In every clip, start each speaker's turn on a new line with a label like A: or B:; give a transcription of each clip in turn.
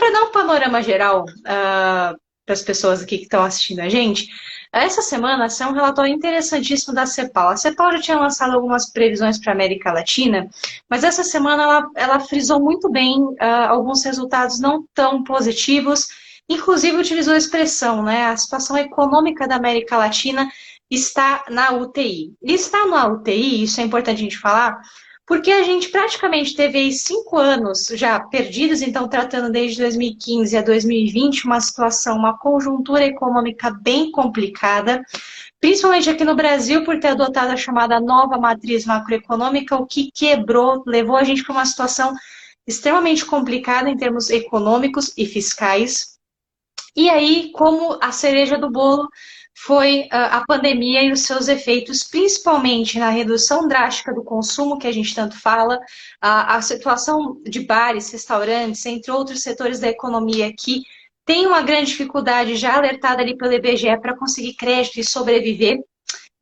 A: para dar um panorama geral para as pessoas aqui que estão assistindo a gente, essa semana saiu um relatório interessantíssimo da CEPAL. A CEPAL já tinha lançado algumas previsões para a América Latina, mas essa semana ela frisou muito bem alguns resultados não tão positivos, inclusive utilizou a expressão, né? A situação econômica da América Latina está na UTI. E está na UTI, isso é importante a gente falar, porque a gente praticamente teve aí 5 anos já perdidos, então tratando desde 2015 a 2020 uma situação, uma conjuntura econômica bem complicada, principalmente aqui no Brasil por ter adotado a chamada nova matriz macroeconômica, o que quebrou, levou a gente para uma situação extremamente complicada em termos econômicos e fiscais. E aí, como a cereja do bolo, foi a pandemia e os seus efeitos, principalmente na redução drástica do consumo, que a gente tanto fala, a situação de bares, restaurantes, entre outros setores da economia que tem uma grande dificuldade já alertada ali pelo IBGE para conseguir crédito e sobreviver,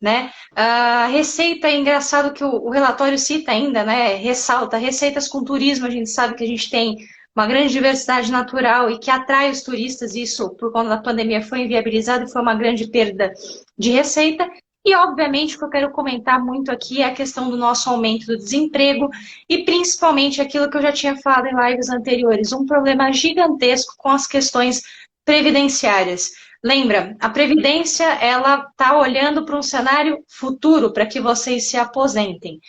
A: né? A receita, é engraçado que o relatório cita ainda, né? Ressalta, receitas com turismo, a gente sabe que a gente tem uma grande diversidade natural e que atrai os turistas, isso por conta da pandemia foi inviabilizado e foi uma grande perda de receita. E, obviamente, o que eu quero comentar muito aqui é a questão do nosso aumento do desemprego e, principalmente, aquilo que eu já tinha falado em lives anteriores, um problema gigantesco com as questões previdenciárias. Lembra, a Previdência, ela está olhando para um cenário futuro para que vocês se aposentem.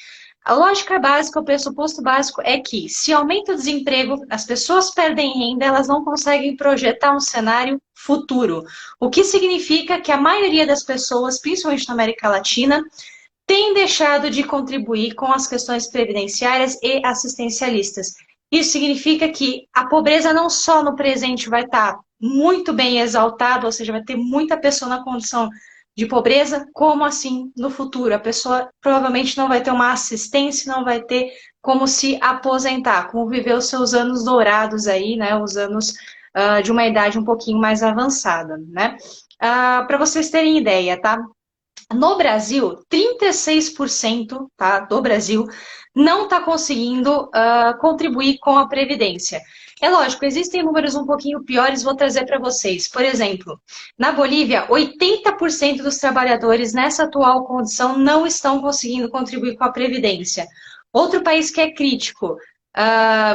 A: A lógica básica, o pressuposto básico é que, se aumenta o desemprego, as pessoas perdem renda, elas não conseguem projetar um cenário futuro. O que significa que a maioria das pessoas, principalmente na América Latina, tem deixado de contribuir com as questões previdenciárias e assistencialistas. Isso significa que a pobreza não só no presente vai estar muito bem exaltada, ou seja, vai ter muita pessoa na condição de pobreza, como assim no futuro? A pessoa provavelmente não vai ter uma assistência, não vai ter como se aposentar, como viver os seus anos dourados aí, né? Os anos de uma idade um pouquinho mais avançada, né? Para vocês terem ideia, tá? No Brasil, 36%, tá, do Brasil não está conseguindo contribuir com a Previdência. É lógico, existem números um pouquinho piores, vou trazer para vocês. Por exemplo, na Bolívia, 80% dos trabalhadores nessa atual condição não estão conseguindo contribuir com a Previdência. Outro país que é crítico,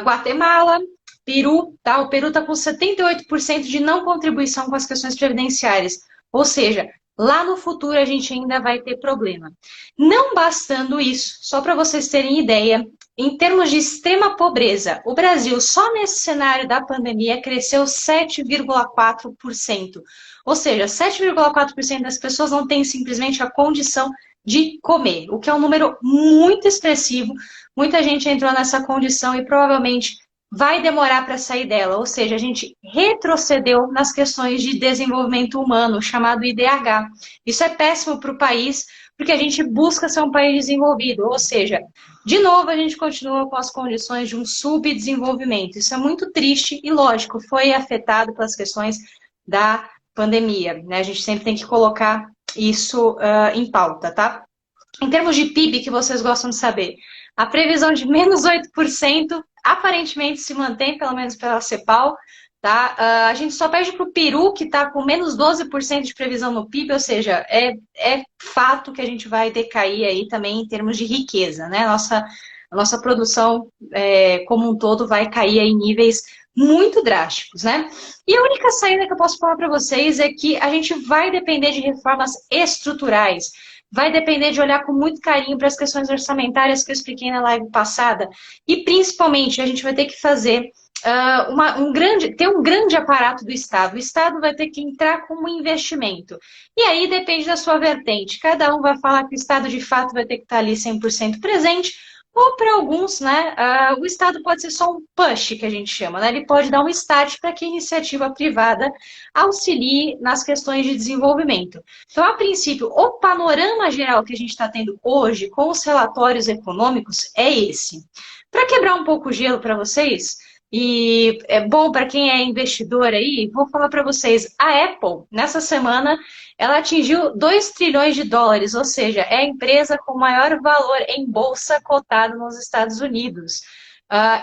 A: Guatemala, Peru, tá? O Peru está com 78% de não contribuição com as questões previdenciárias. Ou seja, lá no futuro a gente ainda vai ter problema. Não bastando isso, só para vocês terem ideia, em termos de extrema pobreza, o Brasil só nesse cenário da pandemia cresceu 7,4%. Ou seja, 7,4% das pessoas não têm simplesmente a condição de comer, o que é um número muito expressivo. Muita gente entrou nessa condição e provavelmente vai demorar para sair dela, ou seja, a gente retrocedeu nas questões de desenvolvimento humano, chamado IDH. Isso é péssimo para o país, porque a gente busca ser um país desenvolvido, ou seja, de novo a gente continua com as condições de um subdesenvolvimento. Isso é muito triste e, lógico, foi afetado pelas questões da pandemia, né? A gente sempre tem que colocar isso em pauta, tá? Em termos de PIB, que vocês gostam de saber, a previsão de menos 8% aparentemente se mantém, pelo menos pela CEPAL, tá? A gente só perde para o Peru, que está com menos 12% de previsão no PIB, ou seja, é fato que a gente vai decair aí também em termos de riqueza, né? A nossa produção como um todo vai cair em níveis muito drásticos, né? E a única saída que eu posso falar para vocês é que a gente vai depender de reformas estruturais, vai depender de olhar com muito carinho para as questões orçamentárias que eu expliquei na live passada. E, principalmente, a gente vai ter que fazer ter um grande aparato do Estado. O Estado vai ter que entrar com um investimento. E aí depende da sua vertente. Cada um vai falar que o Estado, de fato, vai ter que estar ali 100% presente, ou para alguns, né, o Estado pode ser só um push, que a gente chama, né? Ele pode dar um start para que a iniciativa privada auxilie nas questões de desenvolvimento. Então, a princípio, o panorama geral que a gente está tendo hoje com os relatórios econômicos é esse. Para quebrar um pouco o gelo para vocês, e é bom para quem é investidor aí, vou falar para vocês, a Apple, nessa semana, ela atingiu 2 trilhões de dólares, ou seja, é a empresa com maior valor em bolsa cotada nos Estados Unidos.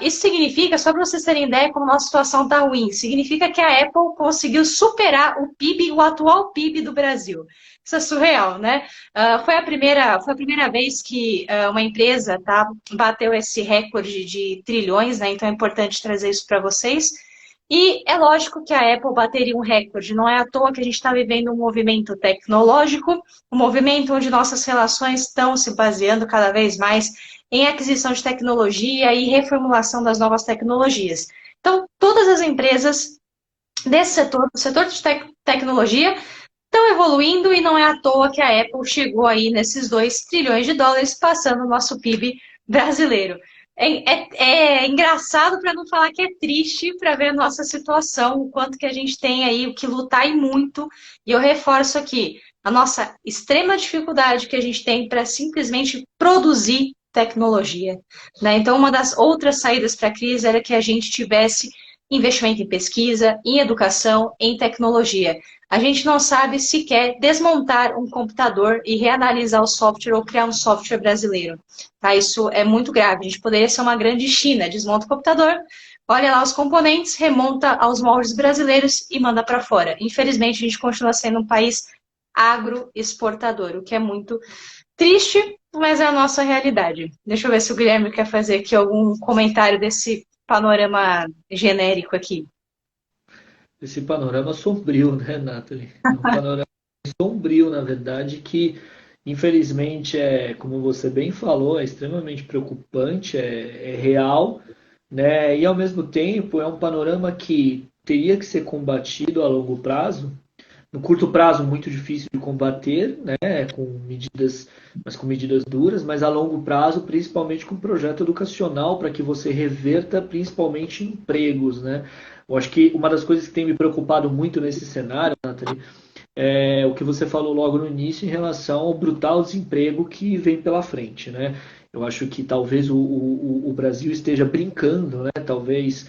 A: Isso significa, só para vocês terem ideia como a nossa situação está ruim, significa que a Apple conseguiu superar o PIB, o atual PIB do Brasil. Isso é surreal, né? Foi a primeira vez que uma empresa, tá, bateu esse recorde de trilhões, né? Então é importante trazer isso para vocês. E é lógico que a Apple bateria um recorde, não é à toa que a gente está vivendo um movimento tecnológico, um movimento onde nossas relações estão se baseando cada vez mais em aquisição de tecnologia e reformulação das novas tecnologias. Então, todas as empresas desse setor, do setor de tecnologia, estão evoluindo e não é à toa que a Apple chegou aí nesses 2 trilhões de dólares, passando o nosso PIB brasileiro. É engraçado para não falar que é triste para ver a nossa situação, o quanto que a gente tem aí o que lutar e muito. E eu reforço aqui a nossa extrema dificuldade que a gente tem para simplesmente produzir tecnologia, né? Então, uma das outras saídas para a crise era que a gente tivesse investimento em pesquisa, em educação, em tecnologia. A gente não sabe sequer desmontar um computador e reanalisar o software ou criar um software brasileiro. Tá? Isso é muito grave. A gente poderia ser uma grande China, desmonta o computador, olha lá os componentes, remonta aos moldes brasileiros e manda para fora. Infelizmente, a gente continua sendo um país agroexportador, o que é muito triste, mas é a nossa realidade. Deixa eu ver se o Guilherme quer fazer aqui algum comentário desse panorama genérico aqui.
B: Esse panorama sombrio, né, Nathalie? É um panorama sombrio, na verdade, que infelizmente como você bem falou, é extremamente preocupante, é real, né? E ao mesmo tempo é um panorama que teria que ser combatido a longo prazo. No curto prazo, muito difícil de combater, né, com medidas duras, mas a longo prazo, principalmente com um projeto educacional para que você reverta principalmente empregos, né? Eu acho que uma das coisas que tem me preocupado muito nesse cenário, Nathalie, é o que você falou logo no início em relação ao brutal desemprego que vem pela frente, né? Eu acho que talvez o Brasil esteja brincando, né? Talvez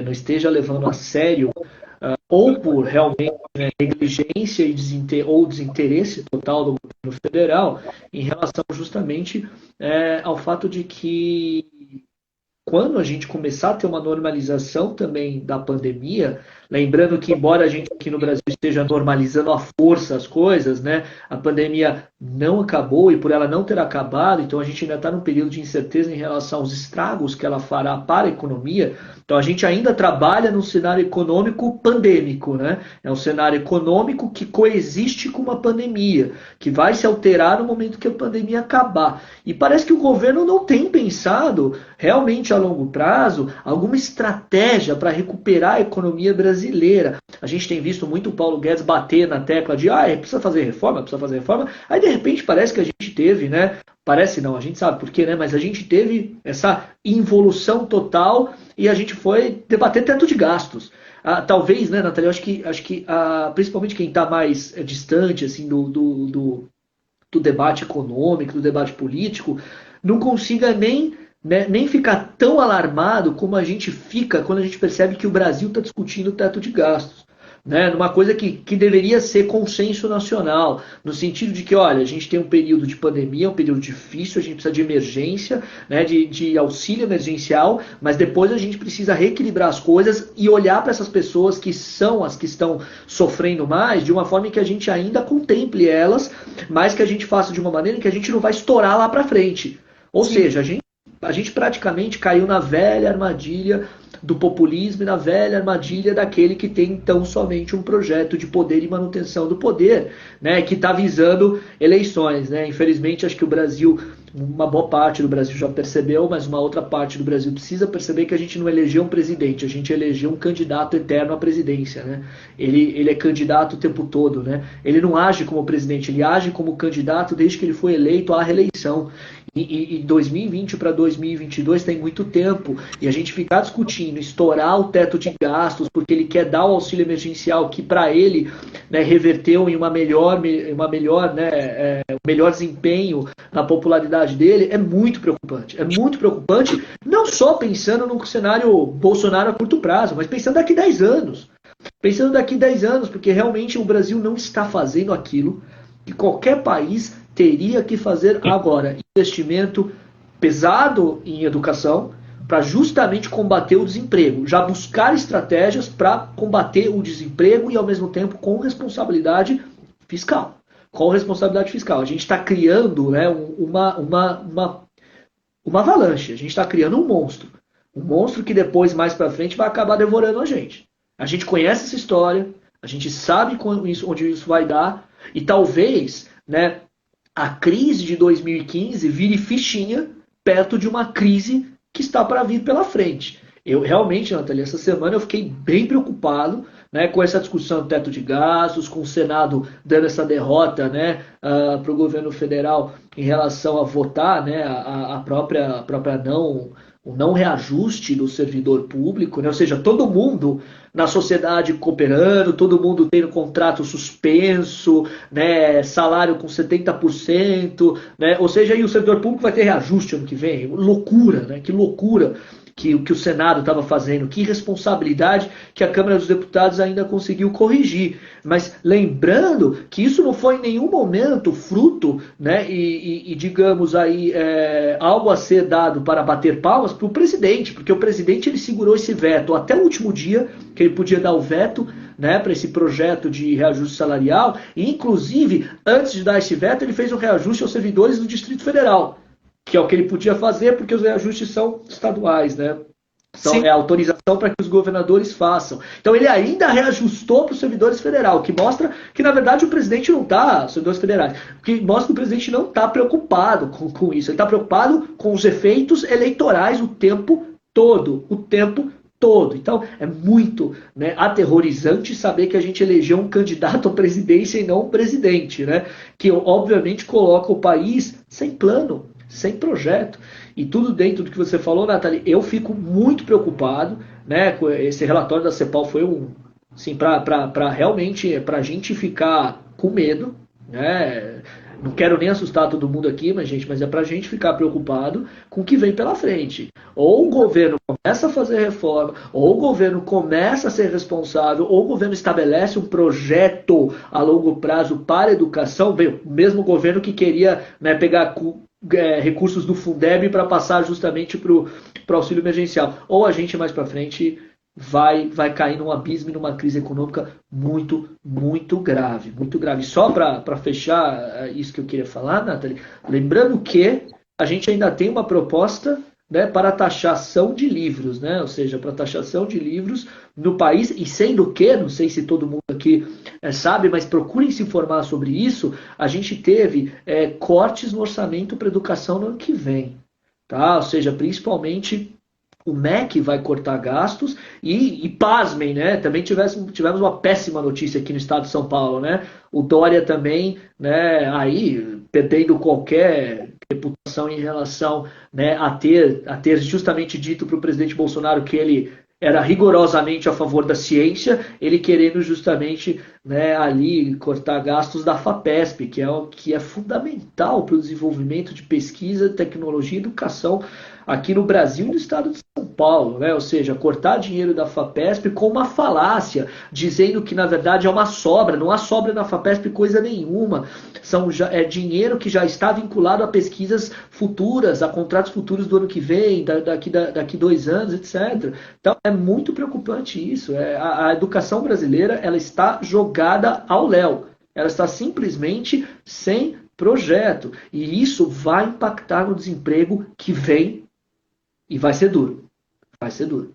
B: não esteja levando a sério ou por realmente negligência ou desinteresse total do governo federal em relação justamente ao fato de que quando a gente começar a ter uma normalização também da pandemia, lembrando que embora a gente aqui no Brasil esteja normalizando à força as coisas, né, a pandemia não acabou e por ela não ter acabado, então a gente ainda está num período de incerteza em relação aos estragos que ela fará para a economia. Então a gente ainda trabalha num cenário econômico pandêmico, né? É um cenário econômico que coexiste com uma pandemia, que vai se alterar no momento que a pandemia acabar. E parece que o governo não tem pensado realmente a longo prazo alguma estratégia para recuperar a economia brasileira. A gente tem visto muito o Paulo Guedes bater na tecla de precisa fazer reforma, precisa fazer reforma. Aí de repente parece que a gente teve, né? Parece não, a gente sabe por quê, né? Mas a gente teve essa involução total e a gente foi debater teto de gastos. Talvez, né, Natália, eu acho que principalmente quem está mais distante assim, do debate econômico, do debate político, não consiga nem ficar tão alarmado como a gente fica quando a gente percebe que o Brasil está discutindo o teto de gastos. Né, numa coisa que deveria ser consenso nacional, no sentido de que, olha, a gente tem um período de pandemia, um período difícil, a gente precisa de emergência, né, de auxílio emergencial, mas depois a gente precisa reequilibrar as coisas e olhar para essas pessoas que são as que estão sofrendo mais, de uma forma em que a gente ainda contemple elas, mas que a gente faça de uma maneira em que a gente não vai estourar lá para frente. Ou
A: Sim.
B: seja, a gente praticamente caiu na velha armadilha do populismo e na velha armadilha daquele que tem então somente um projeto de poder e manutenção do poder, né, que está visando eleições, né? Infelizmente, acho que o Brasil, uma boa parte do Brasil já percebeu, mas uma outra parte do Brasil precisa perceber que a gente não elegeu um presidente, a gente elegeu um candidato eterno à presidência, né? Ele é candidato o tempo todo, né? Ele não age como presidente, ele age como candidato desde que ele foi eleito à reeleição. E 2020 para 2022 tem muito tempo. E a gente ficar discutindo, estourar o teto de gastos, porque ele quer dar o auxílio emergencial que para ele, né, reverteu em um melhor desempenho na popularidade dele, é muito preocupante. É muito preocupante, não só pensando no cenário Bolsonaro a curto prazo, mas pensando daqui 10 anos. Pensando daqui 10 anos, porque realmente o Brasil não está fazendo aquilo que qualquer país teria que fazer agora. Investimento pesado em educação, para justamente combater o desemprego, já buscar estratégias para combater o desemprego e ao mesmo tempo com responsabilidade fiscal. Com responsabilidade fiscal. A gente está criando, né, uma avalanche, a gente está criando um monstro. Um monstro que depois, mais para frente, vai acabar devorando a gente. A gente conhece essa história, a gente sabe onde isso vai dar, e talvez, né, a crise de 2015 vire fichinha perto de uma crise que está para vir pela frente. Eu realmente, Nathalie, essa semana eu fiquei bem preocupado, né, com essa discussão do teto de gastos, com o Senado dando essa derrota, né, para o governo federal em relação a votar, né, a própria o não reajuste do servidor público, né, ou seja, todo mundo na sociedade cooperando, todo mundo tendo contrato suspenso, né, salário com 70%, né, ou seja, aí o servidor público vai ter reajuste ano que vem. Loucura, né, que loucura que o Senado estava fazendo, que irresponsabilidade que a Câmara dos Deputados ainda conseguiu corrigir. Mas lembrando que isso não foi em nenhum momento fruto, né, digamos aí, algo a ser dado para bater palmas para o presidente, porque o presidente ele segurou esse veto até o último dia que ele podia dar o veto, né, para esse projeto de reajuste salarial, e inclusive, antes de dar esse veto, ele fez um reajuste aos servidores do Distrito Federal, que é o que ele podia fazer, porque os reajustes são estaduais, né? É a autorização para que os governadores façam. Então ele ainda reajustou para os servidores federais, o que mostra que, na verdade, o presidente não está, servidores federais, o que mostra que o presidente não está preocupado com isso. Ele está preocupado com os efeitos eleitorais o tempo todo. O tempo todo. Então é muito, né, aterrorizante saber que a gente elegeu um candidato à presidência e não um presidente, né? Que obviamente coloca o país sem plano, sem projeto. E tudo dentro do que você falou, Nathalie, eu fico muito preocupado, né? Esse relatório da CEPAL foi assim, para realmente, para a gente ficar com medo, né? Não quero nem assustar todo mundo aqui, mas é para a gente ficar preocupado com o que vem pela frente. Ou o governo começa a fazer reforma, ou o governo começa a ser responsável, ou o governo estabelece um projeto a longo prazo para a educação. Bem, o mesmo governo que queria, né, pegar recursos do Fundeb para passar justamente para o auxílio emergencial. Ou a gente mais para frente vai cair num abismo e numa crise econômica muito, muito grave. Muito grave. Só para fechar isso que eu queria falar, Nathalie, lembrando que a gente ainda tem uma proposta, né, para taxação de livros, né? Ou seja, para taxação de livros no país, e sendo que, não sei se todo mundo aqui sabe, mas procurem se informar sobre isso, a gente teve cortes no orçamento para educação no ano que vem, tá? Ou seja, principalmente o MEC vai cortar gastos e pasmem, né? Também tivemos uma péssima notícia aqui no estado de São Paulo, né? O Dória também, né, aí perdendo qualquer reputação em relação, né, a ter justamente dito para o presidente Bolsonaro que ele era rigorosamente a favor da ciência, ele querendo justamente, né, ali cortar gastos da FAPESP, que é fundamental para o desenvolvimento de pesquisa, tecnologia e educação aqui no Brasil e no estado de São Paulo, né? Ou seja, cortar dinheiro da FAPESP com uma falácia, dizendo que na verdade é uma sobra, não há sobra na FAPESP coisa nenhuma, é dinheiro que já está vinculado a pesquisas futuras, a contratos futuros do ano que vem, daqui 2 anos, etc. Então é muito preocupante isso. A educação brasileira ela está jogada ao léu, ela está simplesmente sem projeto, e isso vai impactar no desemprego que vem. E vai ser duro. Vai ser duro.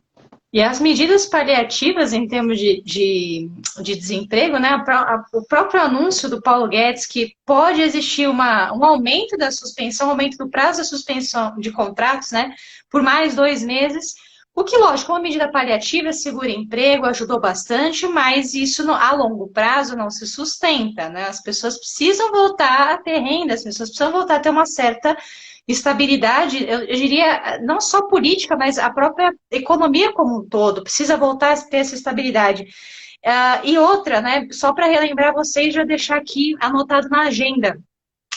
A: E as medidas paliativas em termos de desemprego, né? O próprio anúncio do Paulo Guedes que pode existir um aumento da suspensão, um aumento do prazo da suspensão de contratos, né? Por mais 2 meses. O que, lógico, uma medida paliativa segura emprego, ajudou bastante, mas isso a longo prazo não se sustenta, né? As pessoas precisam voltar a ter renda, as pessoas precisam voltar a ter uma certa estabilidade, eu diria, não só política, mas a própria economia como um todo, precisa voltar a ter essa estabilidade. E outra, né, só para relembrar vocês, já deixar aqui anotado na agenda,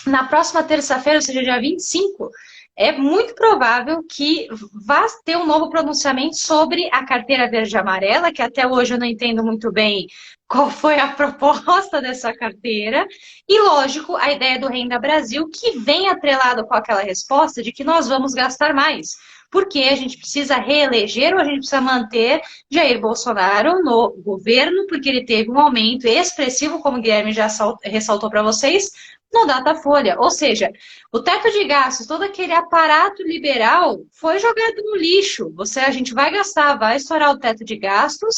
A: na próxima terça-feira, ou seja, dia 25, é muito provável que vá ter um novo pronunciamento sobre a carteira verde e amarela, que até hoje eu não entendo muito bem qual foi a proposta dessa carteira. E, lógico, a ideia do Renda Brasil, que vem atrelado com aquela resposta de que nós vamos gastar mais. porque a gente precisa reeleger ou a gente precisa manter Jair Bolsonaro no governo, porque ele teve um aumento expressivo, como o Guilherme já ressaltou para vocês, no Datafolha. Ou seja, o teto de gastos, todo aquele aparato liberal foi jogado no lixo. A gente vai gastar, vai estourar o teto de gastos.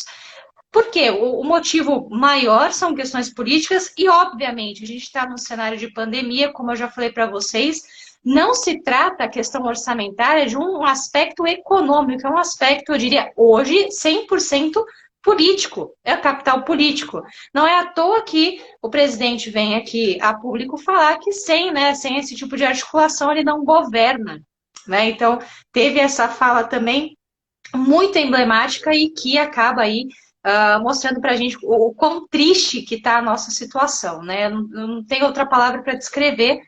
A: Por quê? O motivo maior são questões políticas e, obviamente, a gente está num cenário de pandemia, como eu já falei para vocês, não se trata a questão orçamentária de um aspecto econômico, é um aspecto, eu diria, hoje, 100% político, é o capital político. Não é à toa que o presidente vem aqui a público falar que sem esse tipo de articulação ele não governa. Né? Então, teve essa fala também muito emblemática e que acaba aí mostrando para a gente o quão triste que está a nossa situação, né? Não tem outra palavra para descrever,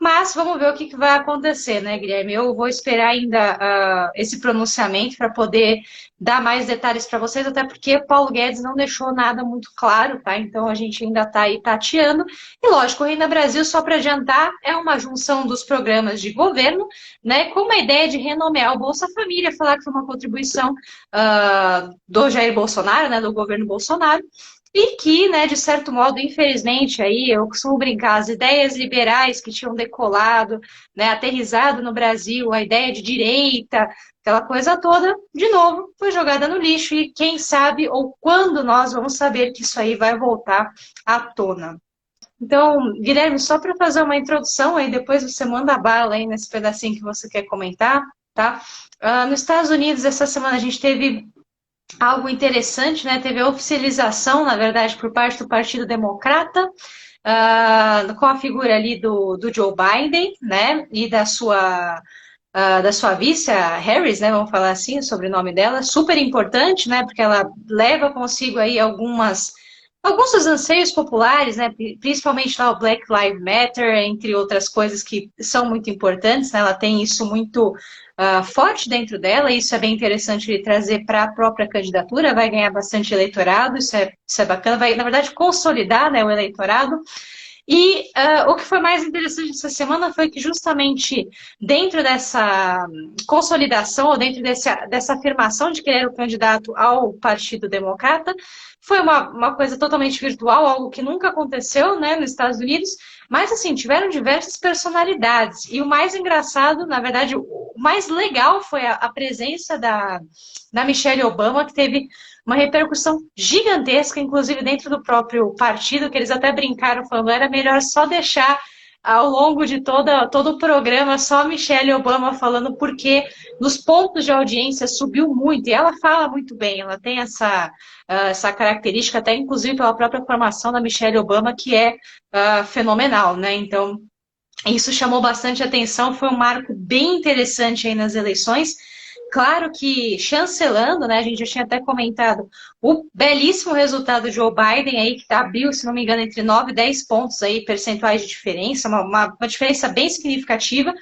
A: mas vamos ver o que vai acontecer, né, Guilherme? Eu vou esperar ainda esse pronunciamento para poder dar mais detalhes para vocês, até porque Paulo Guedes não deixou nada muito claro, tá? Então a gente ainda está aí tateando. E lógico, o Renda Brasil, só para adiantar, é uma junção dos programas de governo, né, com uma ideia de renomear o Bolsa Família, falar que foi uma contribuição do Jair Bolsonaro, né, do governo Bolsonaro, e que, né, de certo modo, infelizmente, aí eu costumo brincar, as ideias liberais que tinham decolado, né, aterrizado no Brasil, a ideia de direita, aquela coisa toda, de novo, foi jogada no lixo e quem sabe ou quando nós vamos saber que isso aí vai voltar à tona. Então, Guilherme, só para fazer uma introdução, aí depois você manda bala aí nesse pedacinho que você quer comentar, tá? Nos Estados Unidos, essa semana a gente teve algo interessante, né? Teve a oficialização, na verdade, por parte do Partido Democrata, com a figura ali do Joe Biden, né? E da sua vice, a Harris, né? Vamos falar assim, o sobrenome dela, super importante, né? Porque ela leva consigo aí alguns dos anseios populares, né, principalmente lá o Black Lives Matter, entre outras coisas que são muito importantes, né, ela tem isso muito forte dentro dela, e isso é bem interessante de trazer para a própria candidatura, vai ganhar bastante eleitorado, isso é bacana, vai, na verdade, consolidar, né, o eleitorado. E o que foi mais interessante essa semana foi que justamente dentro dessa consolidação, ou dentro dessa afirmação de que ele era o candidato ao Partido Democrata, foi uma coisa totalmente virtual, algo que nunca aconteceu, né, nos Estados Unidos, mas assim, tiveram diversas personalidades. E o mais engraçado, na verdade, o mais legal foi a presença da Michelle Obama, que teve uma repercussão gigantesca, inclusive dentro do próprio partido, que eles até brincaram, falando que era melhor só deixar ao longo de todo o programa só a Michelle Obama falando, porque nos pontos de audiência subiu muito, e ela fala muito bem, ela tem essa característica, até inclusive pela própria formação da Michelle Obama, que é fenomenal, né? Então, isso chamou bastante atenção, foi um marco bem interessante aí nas eleições. Claro que chancelando, né, a gente já tinha até comentado, o belíssimo resultado de Joe Biden aí, que abriu, se não me engano, entre 9 e 10 pontos aí, percentuais de diferença, uma diferença bem significativa.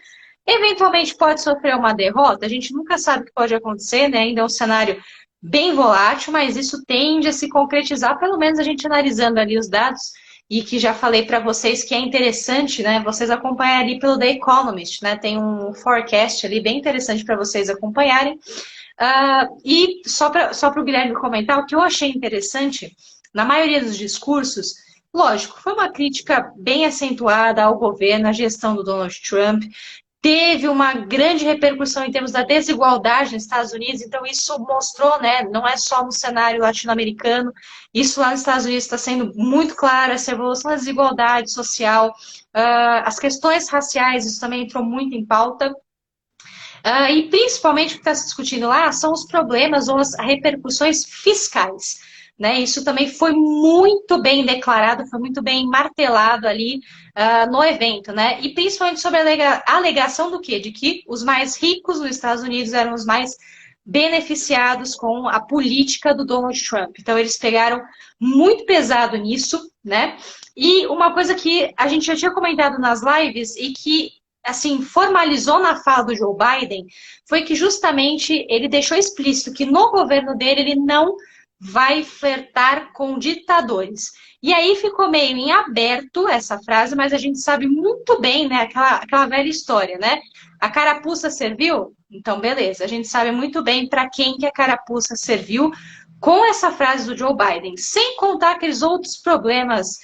A: Eventualmente pode sofrer uma derrota, a gente nunca sabe o que pode acontecer, né, ainda é um cenário bem volátil, mas isso tende a se concretizar, pelo menos a gente analisando ali os dados, e que já falei para vocês que é interessante, né, vocês acompanharem ali pelo The Economist, né, tem um forecast ali bem interessante para vocês acompanharem. E só para o Guilherme comentar, o que eu achei interessante, na maioria dos discursos, lógico, foi uma crítica bem acentuada ao governo, à gestão do Donald Trump, teve uma grande repercussão em termos da desigualdade nos Estados Unidos, então isso mostrou, né, não é só no cenário latino-americano, isso lá nos Estados Unidos está sendo muito claro, essa evolução da desigualdade social, as questões raciais, isso também entrou muito em pauta, e principalmente o que está se discutindo lá são os problemas ou as repercussões fiscais. Né, isso também foi muito bem declarado, foi muito bem martelado ali no evento, né? E principalmente sobre a alegação do quê? De que os mais ricos nos Estados Unidos eram os mais beneficiados com a política do Donald Trump. Então, eles pegaram muito pesado nisso, né? E uma coisa que a gente já tinha comentado nas lives e que, assim, formalizou na fala do Joe Biden foi que justamente ele deixou explícito que no governo dele ele não vai flertar com ditadores. E aí ficou meio em aberto essa frase, mas a gente sabe muito bem, né, aquela velha história, né? A carapuça serviu? Então, beleza. A gente sabe muito bem para quem que a carapuça serviu com essa frase do Joe Biden, sem contar aqueles outros problemas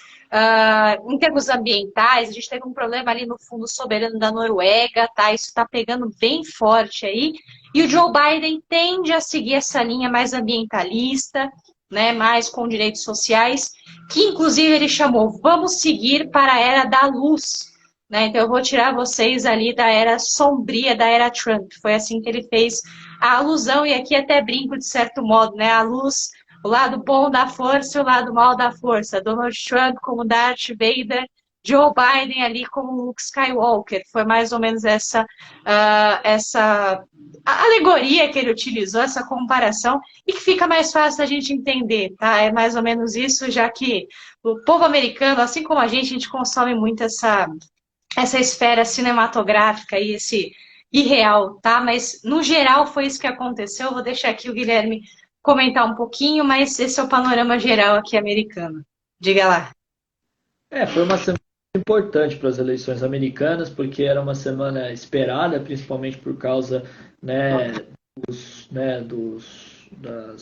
A: em termos ambientais. A gente teve um problema ali no fundo soberano da Noruega, tá? Isso está pegando bem forte aí. E o Joe Biden tende a seguir essa linha mais ambientalista, né, mais com direitos sociais, que inclusive ele chamou "Vamos seguir para a era da luz". Né? Então eu vou tirar vocês ali da era sombria, da era Trump. Foi assim que ele fez a alusão, e aqui até brinco de certo modo, né? A luz, o lado bom da força e o lado mal da força. Donald Trump como Darth Vader, Joe Biden ali como Luke Skywalker. Foi mais ou menos essa a alegoria que ele utilizou, essa comparação, e que fica mais fácil da gente entender, tá? É mais ou menos isso, já que o povo americano, assim como a gente consome muito essa esfera cinematográfica e esse irreal, tá? Mas, no geral, foi isso que aconteceu. Vou deixar aqui o Guilherme comentar um pouquinho, mas esse é o panorama geral aqui americano. Diga lá.
B: Foi uma semana importante para as eleições americanas, porque era uma semana esperada, principalmente por causa, né,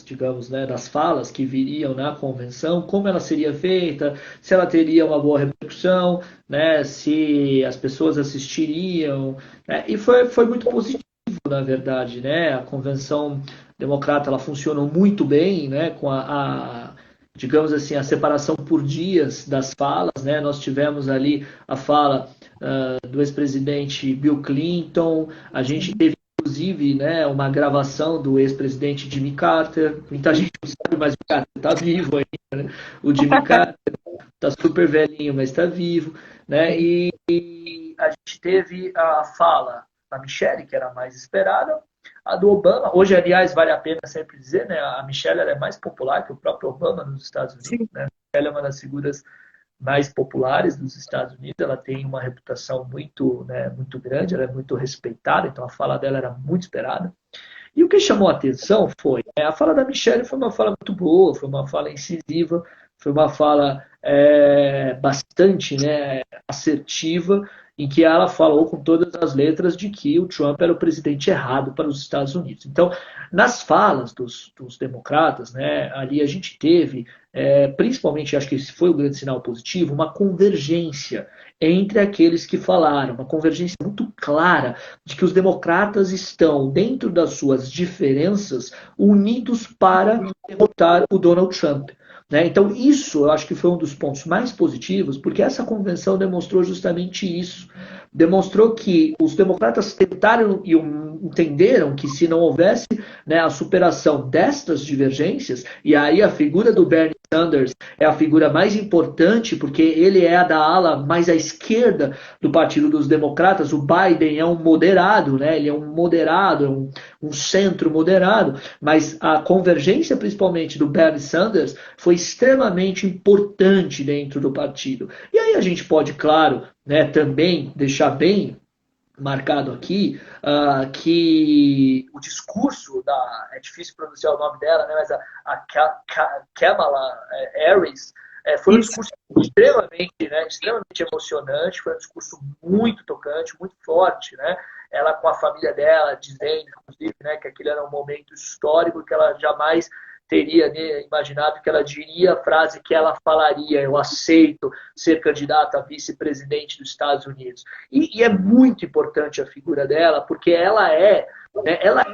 B: digamos, né, das falas que viriam na convenção, como ela seria feita, se ela teria uma boa repercussão, né, se as pessoas assistiriam, né, e foi muito positivo, na verdade, né, a convenção democrata ela funcionou muito bem, né, com digamos assim, a separação por dias das falas, né? Nós tivemos ali a fala do ex-presidente Bill Clinton, a gente teve inclusive, né, uma gravação do ex-presidente Jimmy Carter. Muita gente não sabe, mas o Carter está vivo ainda, né? O Jimmy Carter está super velhinho, mas está vivo, né? E a gente teve a fala da Michelle, que era a mais esperada, a do Obama. Hoje, aliás, vale a pena sempre dizer, né? A Michelle ela é mais popular que o próprio Obama nos Estados Unidos, né? A Michelle é uma das figuras mais populares dos Estados Unidos, ela tem uma reputação muito, né, muito grande, ela é muito respeitada, então a fala dela era muito esperada. E o que chamou a atenção foi, a fala da Michelle foi uma fala muito boa, foi uma fala incisiva, foi uma fala bastante, né, assertiva, em que ela falou com todas as letras de que o Trump era o presidente errado para os Estados Unidos. Então, nas falas dos democratas, né, ali a gente teve, principalmente, acho que esse foi o grande sinal positivo, uma convergência entre aqueles que falaram, uma convergência muito clara de que os democratas estão, dentro das suas diferenças, unidos para derrotar o Donald Trump. Né? Então, isso eu acho que foi um dos pontos mais positivos, porque essa convenção demonstrou justamente isso. Demonstrou que os democratas tentaram e entenderam que se não houvesse, né, a superação destas divergências, e aí a figura do Bernie Sanders é a figura mais importante, porque ele é a da ala mais à esquerda do Partido dos Democratas. O Biden é um moderado, né? Ele é um moderado, um centro moderado, mas a convergência, principalmente do Bernie Sanders, foi extremamente importante dentro do partido. E aí a gente pode, claro, né, também deixar bem marcado aqui que o discurso é difícil pronunciar o nome dela, né, mas a Kamala Harris foi um discurso extremamente emocionante, foi um discurso muito tocante, muito forte, né? Ela com a família dela dizendo, inclusive, né, que aquele era um momento histórico, que ela jamais teria, né, imaginado que ela diria a frase que ela falaria: eu aceito ser candidata a vice-presidente dos Estados Unidos. E é muito importante a figura dela, porque ela é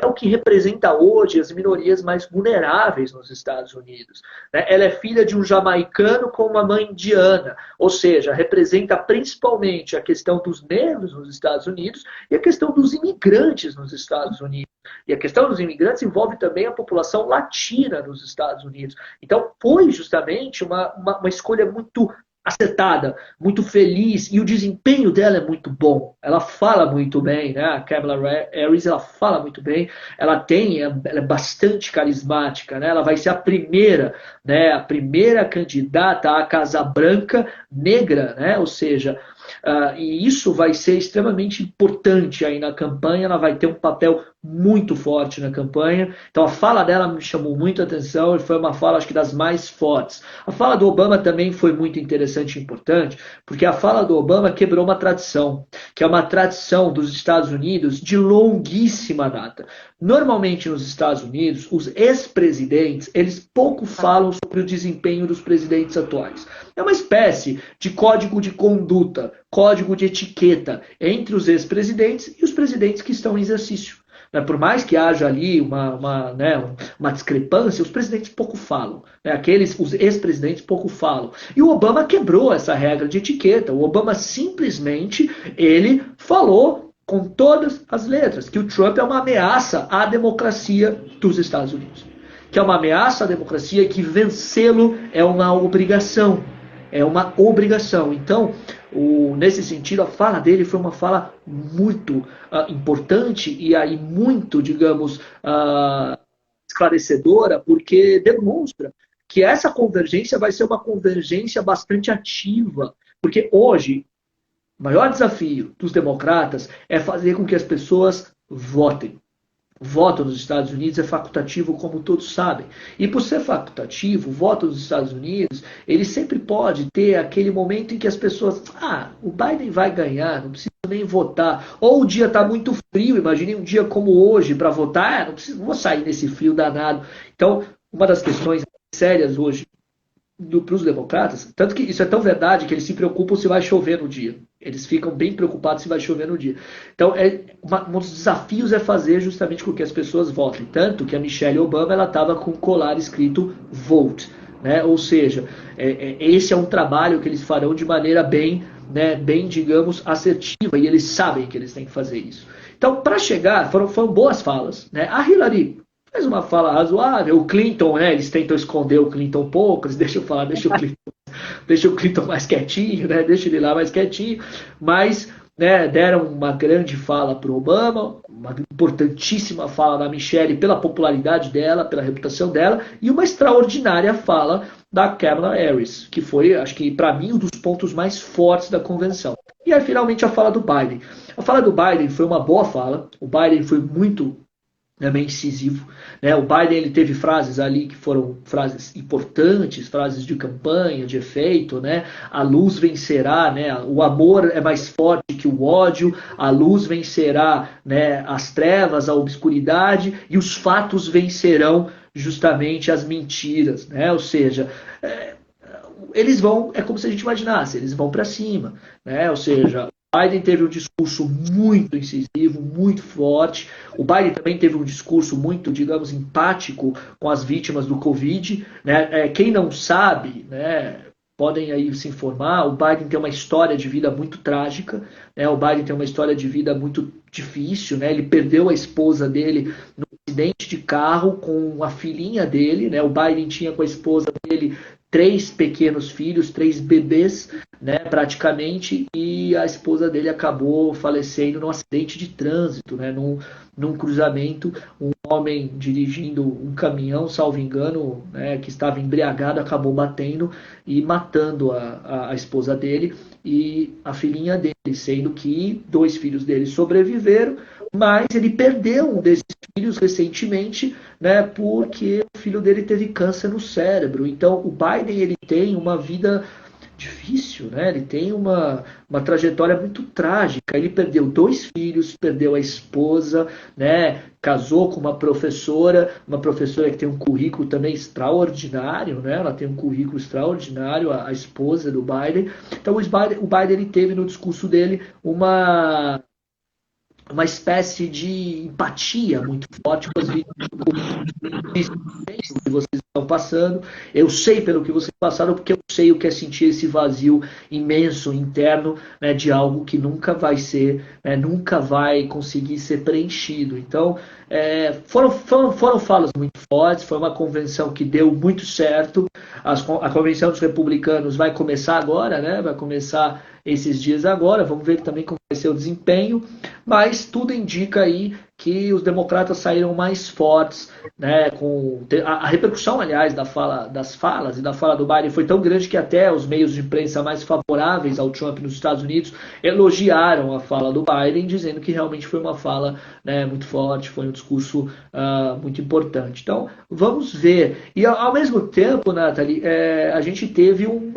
B: o que representa hoje as minorias mais vulneráveis nos Estados Unidos. Né? Ela é filha de um jamaicano com uma mãe indiana, ou seja, representa principalmente a questão dos negros nos Estados Unidos e a questão dos imigrantes nos Estados Unidos. E a questão dos imigrantes envolve também a população latina nos Estados Unidos. Então, foi justamente uma escolha muito acertada, muito feliz, e o desempenho dela é muito bom. Ela fala muito bem, né? A Kamala Harris, ela fala muito bem, ela é bastante carismática, né? Ela vai ser a primeira, né? A primeira candidata à Casa Branca negra, né? Ou seja, E isso vai ser extremamente importante aí na campanha, ela vai ter um papel muito forte na campanha. Então a fala dela me chamou muito a atenção e foi uma fala, acho que das mais fortes. A fala do Obama também foi muito interessante e importante, porque a fala do Obama quebrou uma tradição, que é uma tradição dos Estados Unidos de longuíssima data. Normalmente nos Estados Unidos, os ex-presidentes, eles pouco falam sobre o desempenho dos presidentes atuais. É uma espécie de código de conduta, código de etiqueta entre os ex-presidentes e os presidentes que estão em exercício. Por mais que haja ali uma discrepância, os presidentes pouco falam. Os ex-presidentes pouco falam. E o Obama quebrou essa regra de etiqueta. O Obama simplesmente ele falou com todas as letras que o Trump é uma ameaça à democracia dos Estados Unidos. Que é uma ameaça à democracia e que vencê-lo é uma obrigação. É uma obrigação. Então, nesse sentido, a fala dele foi uma fala muito importante e aí muito, digamos, esclarecedora, porque demonstra que essa convergência vai ser uma convergência bastante ativa. Porque hoje, o maior desafio dos democratas é fazer com que as pessoas votem. O voto nos Estados Unidos é facultativo, como todos sabem. E por ser facultativo, o voto nos Estados Unidos, ele sempre pode ter aquele momento em que as pessoas... o Biden vai ganhar, não precisa nem votar. Ou o dia está muito frio, imagine um dia como hoje para votar, não vou sair nesse frio danado. Então, uma das questões sérias hoje para os democratas, tanto que isso é tão verdade que eles se preocupam se vai chover no dia. Eles ficam bem preocupados se vai chover no dia. Então, um dos desafios é fazer justamente com que as pessoas votem. Tanto que a Michelle Obama ela estava com um colar escrito Vote. Né? Ou seja, esse é um trabalho que eles farão de maneira bem, digamos, assertiva. E eles sabem que eles têm que fazer isso. Então, para chegar, foram boas falas. Né? A Hillary fez uma fala razoável. O Clinton, eles tentam esconder o Clinton um pouco. Eles deixa o Clinton mais quietinho, deixa ele lá mais quietinho. Mas deram uma grande fala para o Obama, uma importantíssima fala da Michelle pela popularidade dela, pela reputação dela, e uma extraordinária fala da Kamala Harris, que foi, acho que para mim, um dos pontos mais fortes da convenção. E aí, finalmente, a fala do Biden. A fala do Biden foi uma boa fala. O Biden foi muito bem incisivo. O Biden ele teve frases ali que foram frases importantes, frases de campanha, de efeito. A luz vencerá, o amor é mais forte que o ódio, a luz vencerá as trevas, a obscuridade, e os fatos vencerão justamente as mentiras. Ou seja, eles vão, é como se a gente imaginasse, eles vão para cima. Ou seja, Biden teve um discurso muito incisivo, muito forte. O Biden também teve um discurso muito, digamos, empático com as vítimas do Covid. Quem não sabe, podem aí se informar, o Biden tem uma história de vida muito trágica. O Biden tem uma história de vida muito difícil. Ele perdeu a esposa dele no acidente de carro com a filhinha dele. O Biden tinha com a esposa dele 3 pequenos filhos, 3 bebês, praticamente, e a esposa dele acabou falecendo num acidente de trânsito, num cruzamento. Um homem dirigindo um caminhão, salvo engano, que estava embriagado, acabou batendo e matando a esposa dele e a filhinha dele, sendo que 2 filhos dele sobreviveram, mas ele perdeu um desses filhos recentemente, porque o filho dele teve câncer no cérebro. Então, o Biden ele tem uma vida difícil, ele tem uma trajetória muito trágica. Ele perdeu 2 filhos, perdeu a esposa, casou com uma professora que tem um currículo também extraordinário, ela tem um currículo extraordinário, a esposa do Biden. Então, o Biden ele teve no discurso dele uma espécie de empatia muito forte com as vítimas que vocês estão passando. Eu sei pelo que vocês passaram, porque eu sei o que é sentir esse vazio imenso interno, de algo que nunca vai ser, nunca vai conseguir ser preenchido. Então, foram falas muito fortes, foi uma convenção que deu muito certo. A convenção dos republicanos vai começar agora, vai começar esses dias agora, vamos ver também como vai ser o desempenho, mas tudo indica aí que os democratas saíram mais fortes, né, com a repercussão, aliás, das falas e da fala do Biden foi tão grande que até os meios de imprensa mais favoráveis ao Trump nos Estados Unidos elogiaram a fala do Biden, dizendo que realmente foi uma fala, né, muito forte, foi um discurso muito importante. Então, vamos ver. E ao mesmo tempo, Nathalie, a gente teve um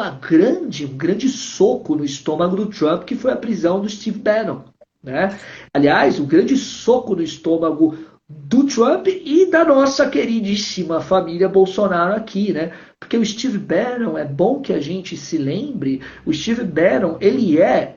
B: grande soco no estômago do Trump, que foi a prisão do Steve Bannon. Né? Aliás, um grande soco no estômago do Trump e da nossa queridíssima família Bolsonaro aqui, né? Porque o Steve Bannon, é bom que a gente se lembre, o Steve Bannon, ele é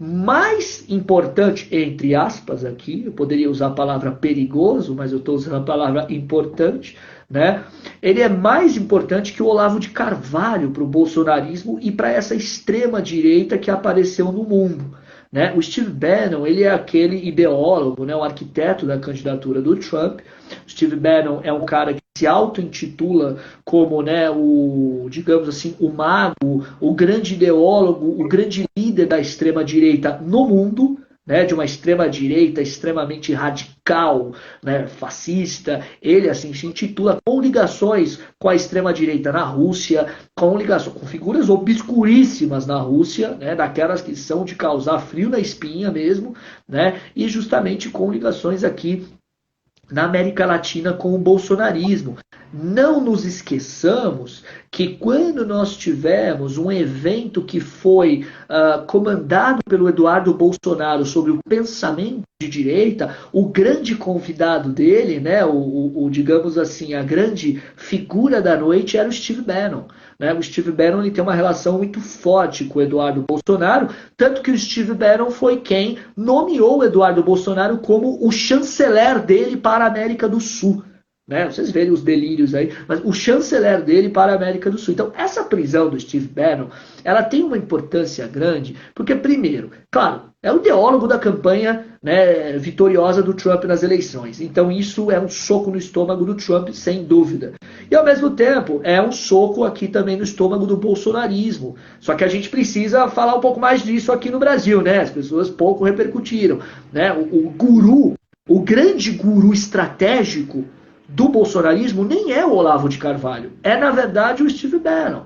B: mais importante, entre aspas aqui, eu poderia usar a palavra perigoso, mas eu estou usando a palavra importante, né? Ele é mais importante que o Olavo de Carvalho para o bolsonarismo e para essa extrema direita que apareceu no mundo. Né? O Steve Bannon, ele é aquele ideólogo, né, o arquiteto da candidatura do Trump. O Steve Bannon é um cara que se auto-intitula como, né, digamos assim, o mago, o grande ideólogo, o grande líder da extrema-direita no mundo, né, de uma extrema-direita extremamente radical, né, fascista. Ele assim se intitula, com ligações com a extrema-direita na Rússia, com figuras obscuríssimas na Rússia, né, daquelas que são de causar frio na espinha mesmo, né, e justamente com ligações aqui na América Latina com o bolsonarismo. Não nos esqueçamos que quando nós tivemos um evento que foi comandado pelo Eduardo Bolsonaro sobre o pensamento de direita, o grande convidado dele, né, digamos assim, a grande figura da noite era o Steve Bannon. Né? O Steve Bannon ele tem uma relação muito forte com o Eduardo Bolsonaro, tanto que o Steve Bannon foi quem nomeou o Eduardo Bolsonaro como o chanceler dele para a América do Sul. Né? Vocês verem os delírios aí, mas o chanceler dele para a América do Sul. Então, essa prisão do Steve Bannon, ela tem uma importância grande, porque, primeiro, claro, é o ideólogo da campanha, né, vitoriosa do Trump nas eleições. Então, isso é um soco no estômago do Trump, sem dúvida. E, ao mesmo tempo, é um soco aqui também no estômago do bolsonarismo. Só que a gente precisa falar um pouco mais disso aqui no Brasil, né? As pessoas pouco repercutiram. Né? O grande guru estratégico do bolsonarismo nem é o Olavo de Carvalho, é na verdade o Steve Bannon,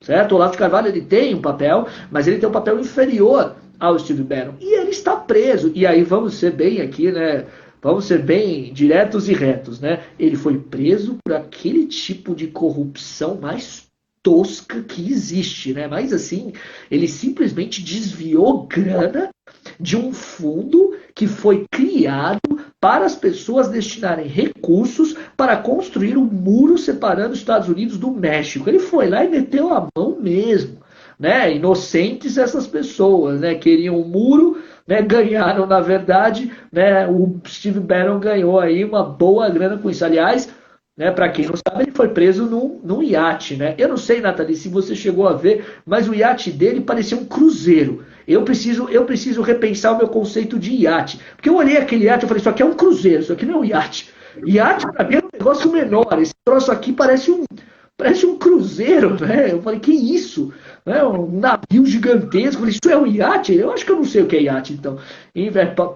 B: certo? O Olavo de Carvalho ele tem um papel, mas ele tem um papel inferior ao Steve Bannon e ele está preso. E aí vamos ser bem aqui, né? Vamos ser bem diretos e retos, né? Ele foi preso por aquele tipo de corrupção mais tosca que existe, né? Mas assim, ele simplesmente desviou grana de um fundo que foi criado para as pessoas destinarem recursos para construir um muro separando os Estados Unidos do México. Ele foi lá e meteu a mão mesmo. Né? Inocentes essas pessoas, né? Queriam um muro, né? Ganharam, na verdade, né? O Steve Bannon ganhou aí uma boa grana com isso. Aliás, né, para quem não sabe, ele foi preso num iate. Né? Eu não sei, Nathalie, se você chegou a ver, mas o iate dele parecia um cruzeiro. Eu preciso repensar o meu conceito de iate. Porque eu olhei aquele iate e falei, isso aqui é um cruzeiro, isso aqui não é um iate. Iate, para mim, é um negócio menor. Esse troço aqui parece um cruzeiro, né? Eu falei, que isso? Né? Um navio gigantesco. Eu falei, isso é um iate? Eu acho que eu não sei o que é iate, então.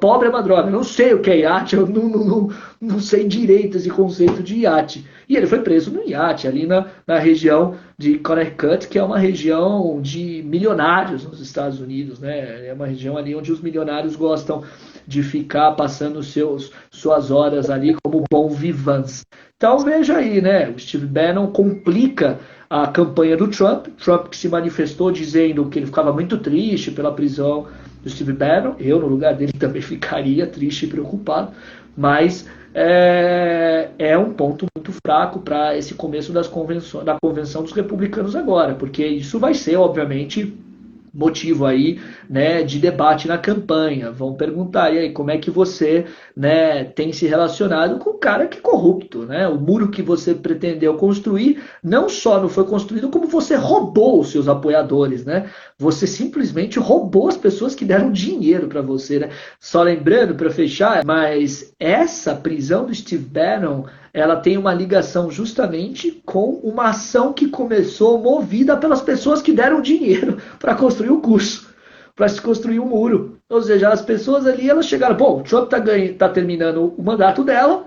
B: Pobre é uma droga. Eu não sei o que é iate. Eu não sei direito esse conceito de iate. E ele foi preso no iate, ali na região de Connecticut, que é uma região de milionários nos Estados Unidos, né? É uma região ali onde os milionários gostam de ficar passando suas horas ali como bom vivants. Então veja aí, né? O Steve Bannon complica a campanha do Trump. Trump que se manifestou dizendo que ele ficava muito triste pela prisão do Steve Bannon. Eu, no lugar dele, também ficaria triste e preocupado. Mas é um ponto muito fraco para esse começo da convenção dos republicanos agora, porque isso vai ser, obviamente, motivo aí, né, de debate na campanha. Vão perguntar, e aí, como é que você, né, tem se relacionado com o cara que é corrupto, né? O muro que você pretendeu construir não só não foi construído, como você roubou os seus apoiadores, né? Você simplesmente roubou as pessoas que deram dinheiro para você, né? Só lembrando, para fechar, mas essa prisão do Steve Bannon, ela tem uma ligação justamente com uma ação que começou movida pelas pessoas que deram dinheiro para construir o curso, para se construir o muro. Ou seja, as pessoas ali, elas chegaram, pô, o Trump tá terminando o mandato dela,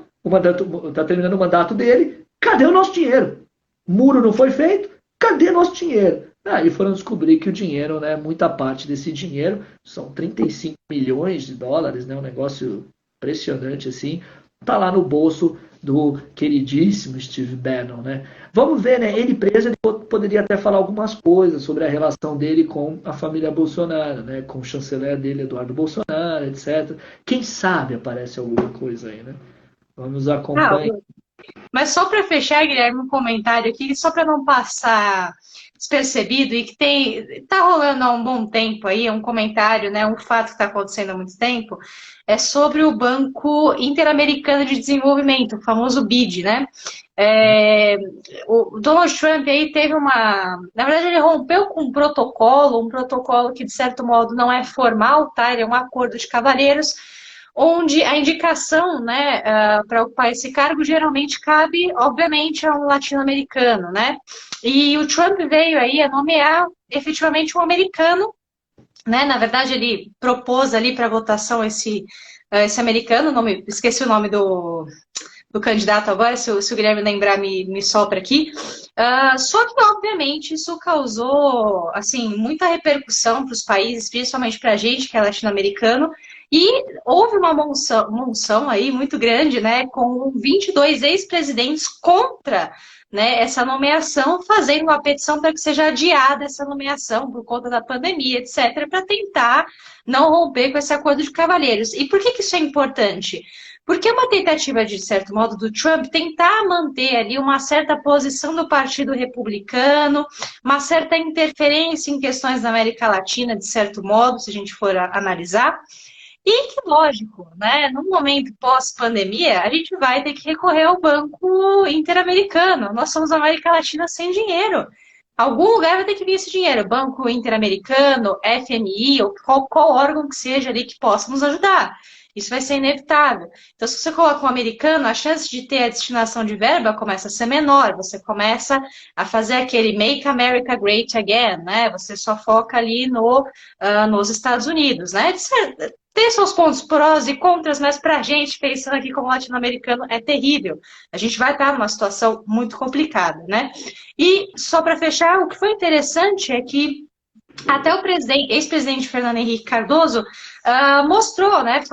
B: tá terminando o mandato dele, cadê o nosso dinheiro? Muro não foi feito, cadê nosso dinheiro? Aí foram descobrir que o dinheiro, né, muita parte desse dinheiro, são 35 milhões de dólares, né, um negócio impressionante assim, tá lá no bolso do queridíssimo Steve Bannon, né? Vamos ver, né? Ele preso, ele poderia até falar algumas coisas sobre a relação dele com a família Bolsonaro, né? Com o chanceler dele, Eduardo Bolsonaro, etc. Quem sabe aparece alguma coisa aí, né? Vamos
A: Ah,
B: acompanhar.
A: mas só para fechar, Guilherme, um comentário aqui, só para não passar despercebido e que tá rolando há um bom tempo aí, um comentário, né, um fato que está acontecendo há muito tempo, é sobre o Banco Interamericano de Desenvolvimento, o famoso BID, né? É, o Donald Trump aí teve na verdade ele rompeu com um protocolo que de certo modo não é formal, tá? Ele é um acordo de cavalheiros, onde a indicação, né, para ocupar esse cargo geralmente cabe, obviamente, a um latino-americano, né? E o Trump veio aí a nomear efetivamente um americano, né? Na verdade, ele propôs ali para votação esse americano, esqueci o nome do candidato agora, se o Guilherme lembrar, me sopra aqui. Só que, obviamente, isso causou assim, muita repercussão para os países, principalmente para a gente, que é latino-americano, e houve uma monção aí muito grande, né, com 22 ex-presidentes contra, né, essa nomeação, fazendo uma petição para que seja adiada essa nomeação por conta da pandemia, etc., para tentar não romper com esse acordo de cavalheiros. E por que isso é importante? Porque é uma tentativa, de certo modo, do Trump tentar manter ali uma certa posição do Partido Republicano, uma certa interferência em questões da América Latina, de certo modo, se a gente for analisar. E que, lógico, né, no momento pós-pandemia, a gente vai ter que recorrer ao Banco Interamericano. Nós somos a América Latina sem dinheiro. Algum lugar vai ter que vir esse dinheiro. Banco Interamericano, FMI, ou qual órgão que seja ali que possa nos ajudar. Isso vai ser inevitável. Então, se você coloca um americano, a chance de ter a destinação de verba começa a ser menor. Você começa a fazer aquele Make America Great Again, né? Você só foca ali nos Estados Unidos, né? Tem seus pontos prós e contras, mas para a gente, pensando aqui como latino-americano, é terrível. A gente vai estar numa situação muito complicada, né? E só para fechar, o que foi interessante é que até o ex-presidente Fernando Henrique Cardoso mostrou, né,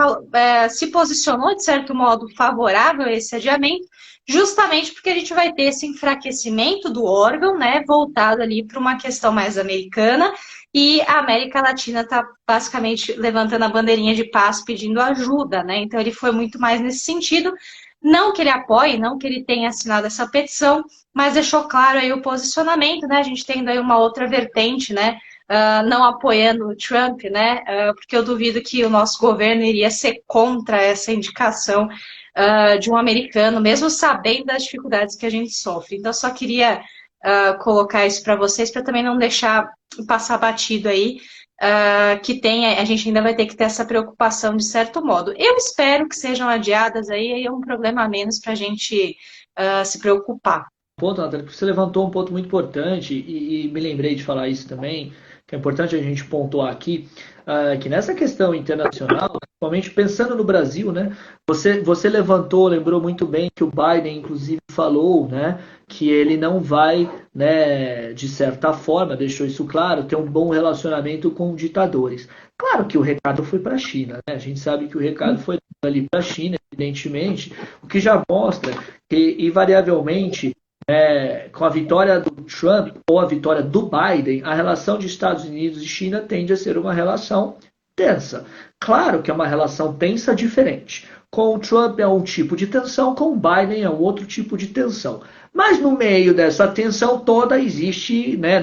A: se posicionou de certo modo favorável a esse adiamento, justamente porque a gente vai ter esse enfraquecimento do órgão, né, voltado ali para uma questão mais americana, e a América Latina está basicamente levantando a bandeirinha de paz, pedindo ajuda, né? Então ele foi muito mais nesse sentido. Não que ele apoie, não que ele tenha assinado essa petição, mas deixou claro aí o posicionamento, né? A gente tendo aí uma outra vertente, né? Não apoiando o Trump, né? Porque eu duvido que o nosso governo iria ser contra essa indicação de um americano, mesmo sabendo das dificuldades que a gente sofre. Então, só queria colocar isso para vocês, para também não deixar passar batido aí, a gente ainda vai ter que ter essa preocupação de certo modo. Eu espero que sejam adiadas aí é um problema a menos para a gente se preocupar.
B: Ponto, Natália, você levantou um ponto muito importante e me lembrei de falar isso também, que é importante a gente pontuar aqui, que nessa questão internacional, principalmente pensando no Brasil, né, você lembrou muito bem que o Biden, inclusive, falou, né, que ele não vai, né, de certa forma, deixou isso claro, ter um bom relacionamento com ditadores. Claro que o recado foi para a China, né? A gente sabe que o recado foi ali para a China, evidentemente, o que já mostra que, invariavelmente, com a vitória do Trump ou a vitória do Biden, a relação de Estados Unidos e China tende a ser uma relação tensa. Claro que é uma relação tensa diferente. Com o Trump é um tipo de tensão, com o Biden é um outro tipo de tensão. Mas no meio dessa tensão toda existe, né,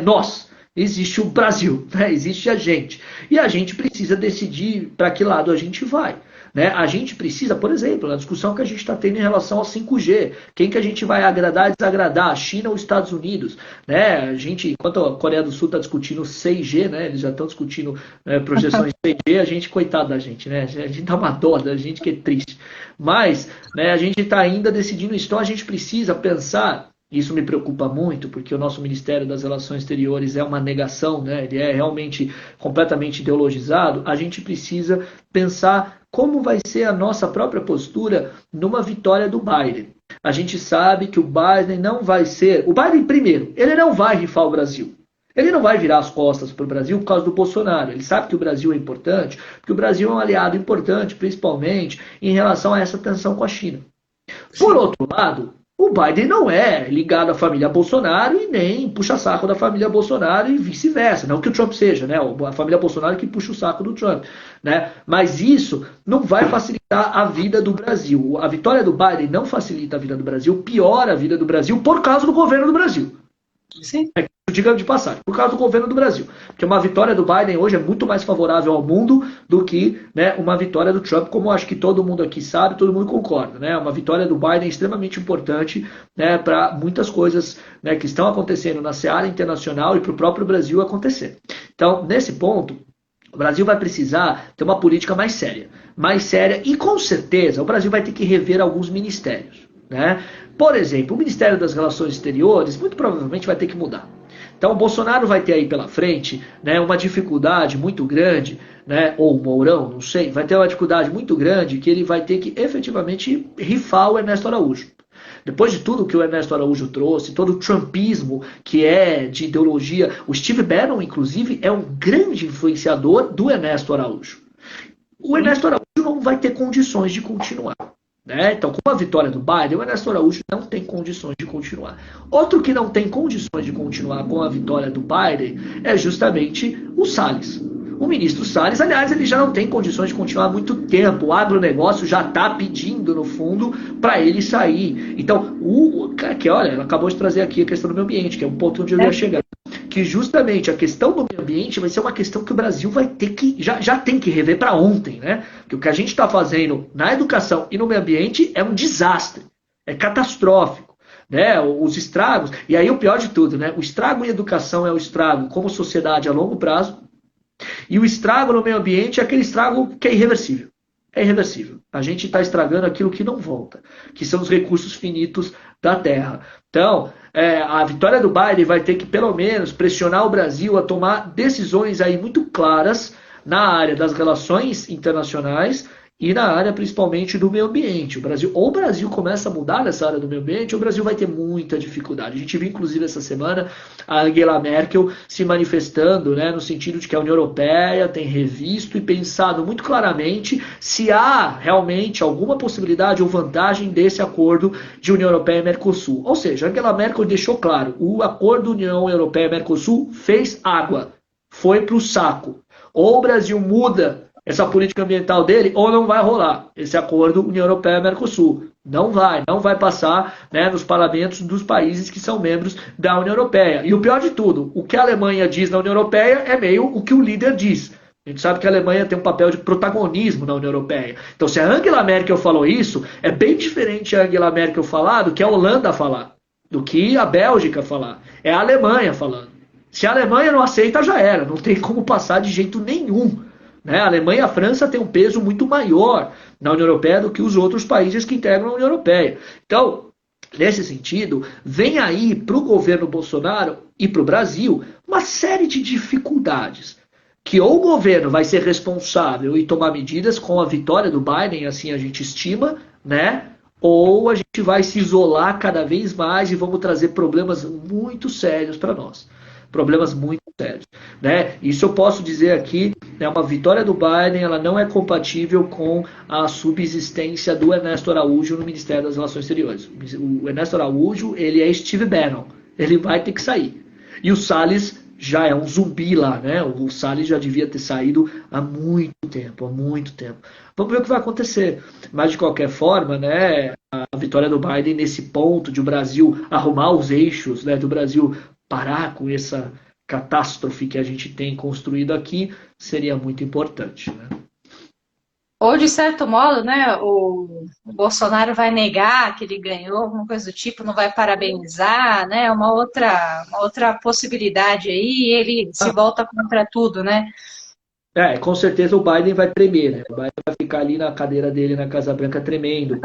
B: existe o Brasil, né, existe a gente. E a gente precisa decidir para que lado a gente vai. Né? A gente precisa, por exemplo, na discussão que a gente está tendo em relação ao 5G, quem que a gente vai agradar e desagradar, a China ou os Estados Unidos? Né? A gente, enquanto a Coreia do Sul está discutindo 6G, né? Eles já estão discutindo projeções 6G, a gente, coitado da gente, né? A gente dá uma dó da gente que é triste. Mas, né, a gente está ainda decidindo isso, então a gente precisa pensar Isso me preocupa muito, porque o nosso Ministério das Relações Exteriores é uma negação, né? Ele é realmente completamente ideologizado. A gente precisa pensar como vai ser a nossa própria postura numa vitória do Biden. A gente sabe que o Biden não vai ser... O Biden, primeiro, ele não vai rifar o Brasil. Ele não vai virar as costas para o Brasil por causa do Bolsonaro. Ele sabe que o Brasil é importante, porque o Brasil é um aliado importante, principalmente em relação a essa tensão com a China. Por outro lado, o Biden não é ligado à família Bolsonaro e nem puxa saco da família Bolsonaro e vice-versa. Não que o Trump seja, né? A família Bolsonaro que puxa o saco do Trump, né? Mas isso não vai facilitar a vida do Brasil. A vitória do Biden não facilita a vida do Brasil, piora a vida do Brasil por causa do governo do Brasil.
A: Sim.
B: Diga de passagem, por causa do governo do Brasil. Porque uma vitória do Biden hoje é muito mais favorável ao mundo do que, né, uma vitória do Trump, como acho que todo mundo aqui sabe, todo mundo concorda. Né? Uma vitória do Biden é extremamente importante, né, para muitas coisas, né, que estão acontecendo na seara internacional e para o próprio Brasil acontecer. Então, nesse ponto, o Brasil vai precisar ter uma política mais séria e com certeza o Brasil vai ter que rever alguns ministérios. Né? Por exemplo, o Ministério das Relações Exteriores muito provavelmente vai ter que mudar. Então o Bolsonaro vai ter aí pela frente, né, uma dificuldade muito grande, né, ou o Mourão, não sei, vai ter uma dificuldade muito grande que ele vai ter que efetivamente rifar o Ernesto Araújo. Depois de tudo que o Ernesto Araújo trouxe, todo o trumpismo que é de ideologia, o Steve Bannon, inclusive, é um grande influenciador do Ernesto Araújo. O Ernesto Araújo não vai ter condições de continuar. Né? Então, com a vitória do Biden, o Ernesto Araújo não tem condições de continuar. Outro que não tem condições de continuar com a vitória do Biden é justamente o Salles. O ministro Salles, aliás, ele já não tem condições de continuar há muito tempo. O agronegócio já está pedindo, no fundo, para ele sair. Então, olha, ela acabou de trazer aqui a questão do meio ambiente, que é um ponto onde eu ia chegar. Que justamente a questão do meio ambiente vai ser uma questão que o Brasil vai ter que, já tem que rever para ontem, né? Porque o que a gente está fazendo na educação e no meio ambiente é um desastre, é catastrófico, né? Os estragos, e aí o pior de tudo, né? O estrago em educação é o estrago como sociedade a longo prazo, e o estrago no meio ambiente é aquele estrago que é irreversível. É irreversível. A gente está estragando aquilo que não volta, que são os recursos finitos da Terra. Então, a vitória do Biden vai ter que, pelo menos, pressionar o Brasil a tomar decisões aí muito claras na área das relações internacionais e na área, principalmente, do meio ambiente. Ou o Brasil começa a mudar nessa área do meio ambiente, ou o Brasil vai ter muita dificuldade. A gente viu, inclusive, essa semana, a Angela Merkel se manifestando, né, no sentido de que a União Europeia tem revisto e pensado muito claramente se há realmente alguma possibilidade ou vantagem desse acordo de União Europeia e Mercosul. Ou seja, a Angela Merkel deixou claro, o acordo União Europeia-Mercosul fez água, foi para o saco. Ou o Brasil muda essa política ambiental dele, ou não vai rolar esse acordo União Europeia-Mercosul. Não vai passar, né, nos parlamentos dos países que são membros da União Europeia. E o pior de tudo, o que a Alemanha diz na União Europeia é meio o que o líder diz. A gente sabe que a Alemanha tem um papel de protagonismo na União Europeia. Então, se a Angela Merkel falou isso, é bem diferente a Angela Merkel falar do que a Holanda falar, do que a Bélgica falar. É a Alemanha falando. Se a Alemanha não aceita, já era. Não tem como passar de jeito nenhum. Né? A Alemanha e a França têm um peso muito maior na União Europeia do que os outros países que integram a União Europeia. Então, nesse sentido, vem aí para o governo Bolsonaro e para o Brasil uma série de dificuldades. Que ou o governo vai ser responsável e tomar medidas com a vitória do Biden, assim a gente estima, né? Ou a gente vai se isolar cada vez mais e vamos trazer problemas muito sérios para nós. Problemas muito sérios. Né? Isso eu posso dizer aqui, né, uma vitória do Biden ela não é compatível com a subsistência do Ernesto Araújo no Ministério das Relações Exteriores. O Ernesto Araújo, ele é Steve Bannon. Ele vai ter que sair. E o Salles já é um zumbi lá, né? O Salles já devia ter saído há muito tempo, Vamos ver o que vai acontecer. Mas, de qualquer forma, né, a vitória do Biden nesse ponto de o Brasil arrumar os eixos, né, do Brasil parar com essa catástrofe que a gente tem construído aqui, seria muito importante. Né?
A: Ou, de certo modo, né, o Bolsonaro vai negar que ele ganhou, alguma coisa do tipo, não vai parabenizar, né, uma outra possibilidade aí, e ele se volta contra tudo, né?
B: Com certeza o Biden vai tremer, né? O Biden vai ficar ali na cadeira dele na Casa Branca tremendo,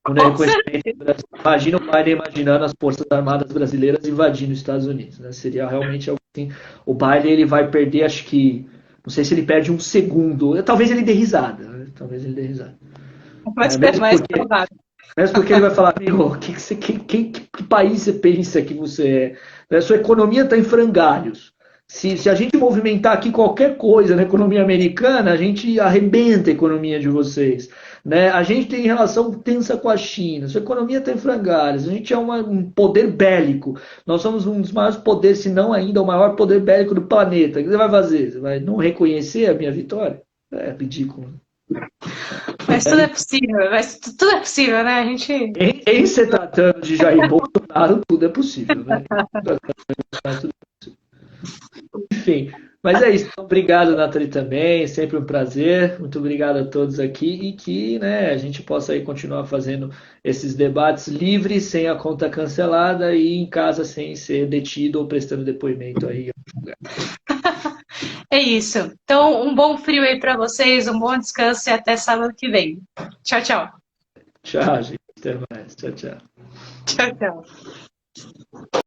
B: com O reconhecimento do Brasil. Imagina o Biden imaginando as Forças Armadas Brasileiras invadindo os Estados Unidos, né? Seria realmente algo assim. O Biden ele vai perder, acho que. Não sei se ele perde um segundo. Talvez ele dê risada, né? Talvez ele dê risada.
A: Mas,
B: Mesmo
A: mais
B: porque,
A: provável.
B: mesmo porque ele vai falar, meu, que país você pensa que você é? Sua economia está em frangalhos. Se a gente movimentar aqui qualquer coisa na economia americana, a gente arrebenta a economia de vocês. Né? A gente tem relação tensa com a China, sua economia está em frangalhos, a gente é um poder bélico. Nós somos um dos maiores poderes, se não ainda o maior poder bélico do planeta. O que você vai fazer? Você vai não reconhecer a minha vitória? É ridículo.
A: Mas tudo é possível, tudo é possível, né? A gente.
B: Em se tratando de Jair Bolsonaro, tudo é possível, né? Enfim, mas é isso. Obrigado, Nathalie, também. Sempre um prazer. Muito obrigado a todos aqui e que, né, a gente possa aí continuar fazendo esses debates livres, sem a conta cancelada e em casa sem ser detido ou prestando depoimento aí.
A: É isso. Então, um bom frio aí para vocês, um bom descanso e até sábado que vem. Tchau, tchau.
B: Tchau, gente. Até mais. Tchau, tchau.
A: Tchau, tchau.